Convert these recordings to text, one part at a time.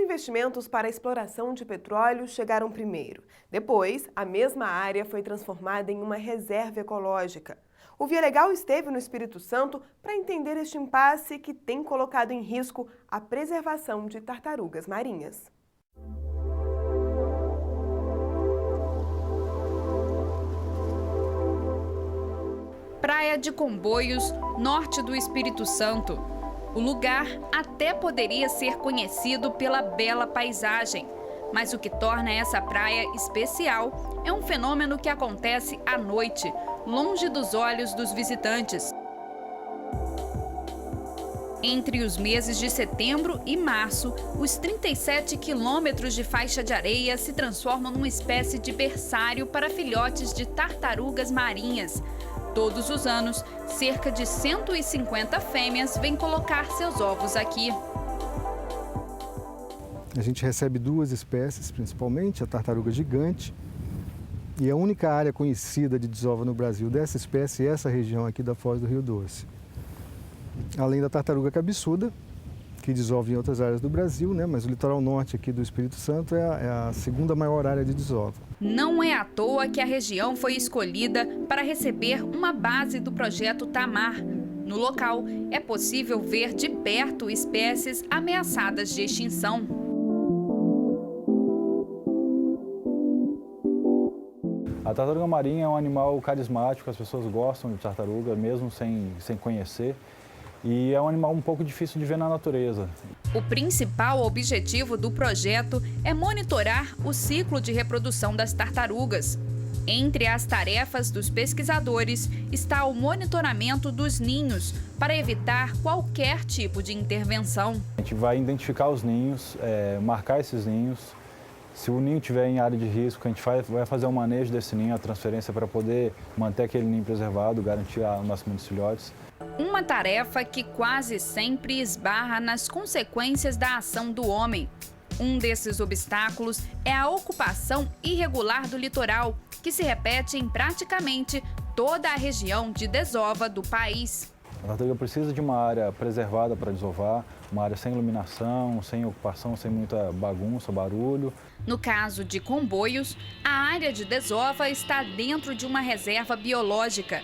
investimentos para a exploração de petróleo chegaram primeiro. Depois, a mesma área foi transformada em uma reserva ecológica. O Vialegal esteve no Espírito Santo para entender este impasse que tem colocado em risco a preservação de tartarugas marinhas. Praia de Comboios, norte do Espírito Santo. O lugar até poderia ser conhecido pela bela paisagem, mas o que torna essa praia especial é um fenômeno que acontece à noite, longe dos olhos dos visitantes. Entre os meses de setembro e março, os 37 quilômetros de faixa de areia se transformam numa espécie de berçário para filhotes de tartarugas marinhas. Todos os anos, cerca de 150 fêmeas vêm colocar seus ovos aqui. A gente recebe duas espécies, principalmente a tartaruga gigante, e a única área conhecida de desova no Brasil dessa espécie é essa região aqui da Foz do Rio Doce. Além da tartaruga cabeçuda, que desova em outras áreas do Brasil, né? Mas o litoral norte aqui do Espírito Santo é a segunda maior área de desova. Não é à toa que a região foi escolhida para receber uma base do projeto Tamar. No local, é possível ver de perto espécies ameaçadas de extinção. A tartaruga marinha é um animal carismático, as pessoas gostam de tartaruga, mesmo sem conhecer. E é um animal um pouco difícil de ver na natureza. O principal objetivo do projeto é monitorar o ciclo de reprodução das tartarugas. Entre as tarefas dos pesquisadores está o monitoramento dos ninhos, para evitar qualquer tipo de intervenção. A gente vai identificar os ninhos, marcar esses ninhos. Se o ninho estiver em área de risco, a gente vai fazer o manejo desse ninho, a transferência para poder manter aquele ninho preservado, garantir o máximo de filhotes. Uma tarefa que quase sempre esbarra nas consequências da ação do homem. Um desses obstáculos é a ocupação irregular do litoral, que se repete em praticamente toda a região de desova do país. A tartaruga precisa de uma área preservada para desovar, uma área sem iluminação, sem ocupação, sem muita bagunça, barulho. No caso de Comboios, a área de desova está dentro de uma reserva biológica.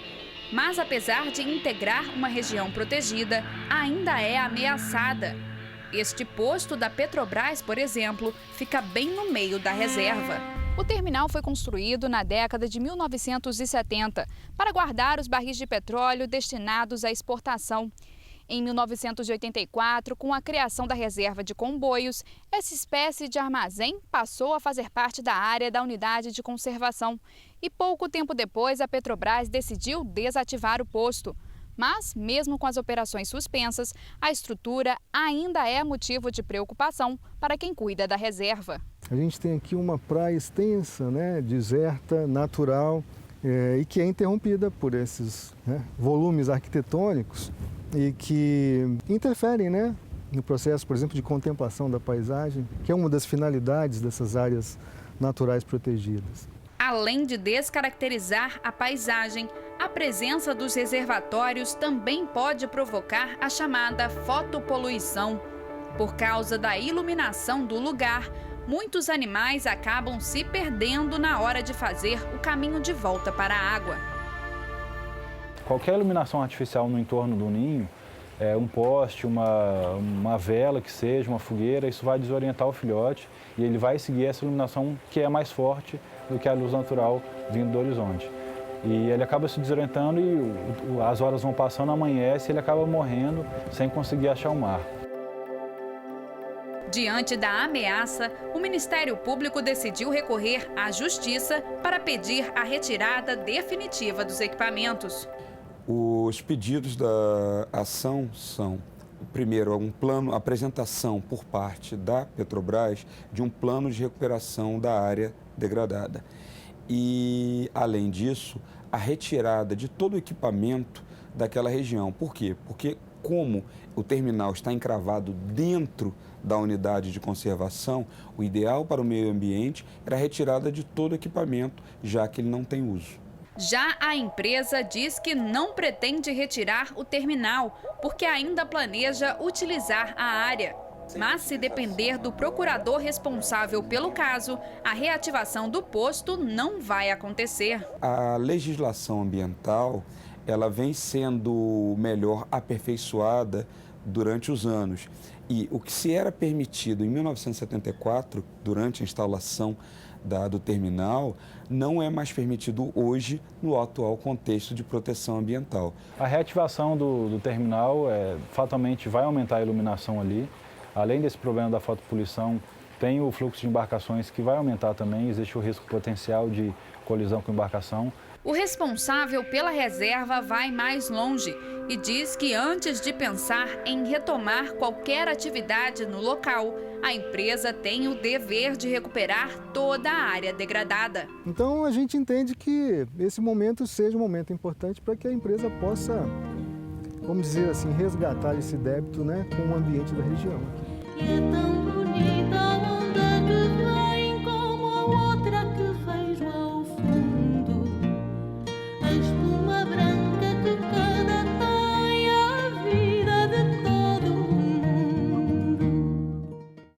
Mas, apesar de integrar uma região protegida, ainda é ameaçada. Este posto da Petrobras, por exemplo, fica bem no meio da reserva. O terminal foi construído na década de 1970 para guardar os barris de petróleo destinados à exportação. Em 1984, com a criação da reserva de Comboios, essa espécie de armazém passou a fazer parte da área da unidade de conservação. E pouco tempo depois, a Petrobras decidiu desativar o posto. Mas, mesmo com as operações suspensas, a estrutura ainda é motivo de preocupação para quem cuida da reserva. A gente tem aqui uma praia extensa, né, deserta, natural, e que é interrompida por esses volumes arquitetônicos e que interferem, né, no processo, por exemplo, de contemplação da paisagem, que é uma das finalidades dessas áreas naturais protegidas. Além de descaracterizar a paisagem, a presença dos reservatórios também pode provocar a chamada fotopoluição. Por causa da iluminação do lugar, muitos animais acabam se perdendo na hora de fazer o caminho de volta para a água. Qualquer iluminação artificial no entorno do ninho, um poste, uma vela que seja, uma fogueira, isso vai desorientar o filhote e ele vai seguir essa iluminação que é mais forte do que a luz natural vindo do horizonte. E ele acaba se desorientando e as horas vão passando, amanhece e ele acaba morrendo sem conseguir achar o mar. Diante da ameaça, o Ministério Público decidiu recorrer à Justiça para pedir a retirada definitiva dos equipamentos. Os pedidos da ação são, primeiro, a apresentação por parte da Petrobras de um plano de recuperação da área degradada. E, além disso, a retirada de todo o equipamento daquela região. Por quê? Porque, como o terminal está encravado dentro da unidade de conservação, o ideal para o meio ambiente era a retirada de todo o equipamento, já que ele não tem uso. Já a empresa diz que não pretende retirar o terminal, porque ainda planeja utilizar a área. Mas se depender do procurador responsável pelo caso, a reativação do posto não vai acontecer. A legislação ambiental, ela vem sendo melhor aperfeiçoada durante os anos. E o que se era permitido em 1974, durante a instalação do terminal, não é mais permitido hoje no atual contexto de proteção ambiental. A reativação do terminal fatalmente vai aumentar a iluminação ali. Além desse problema da fotopoluição, tem o fluxo de embarcações que vai aumentar também, existe o risco potencial de colisão com embarcação. O responsável pela reserva vai mais longe e diz que antes de pensar em retomar qualquer atividade no local, a empresa tem o dever de recuperar toda a área degradada. Então a gente entende que esse momento seja um momento importante para que a empresa possa, vamos dizer assim, resgatar esse débito, né, com o ambiente da região.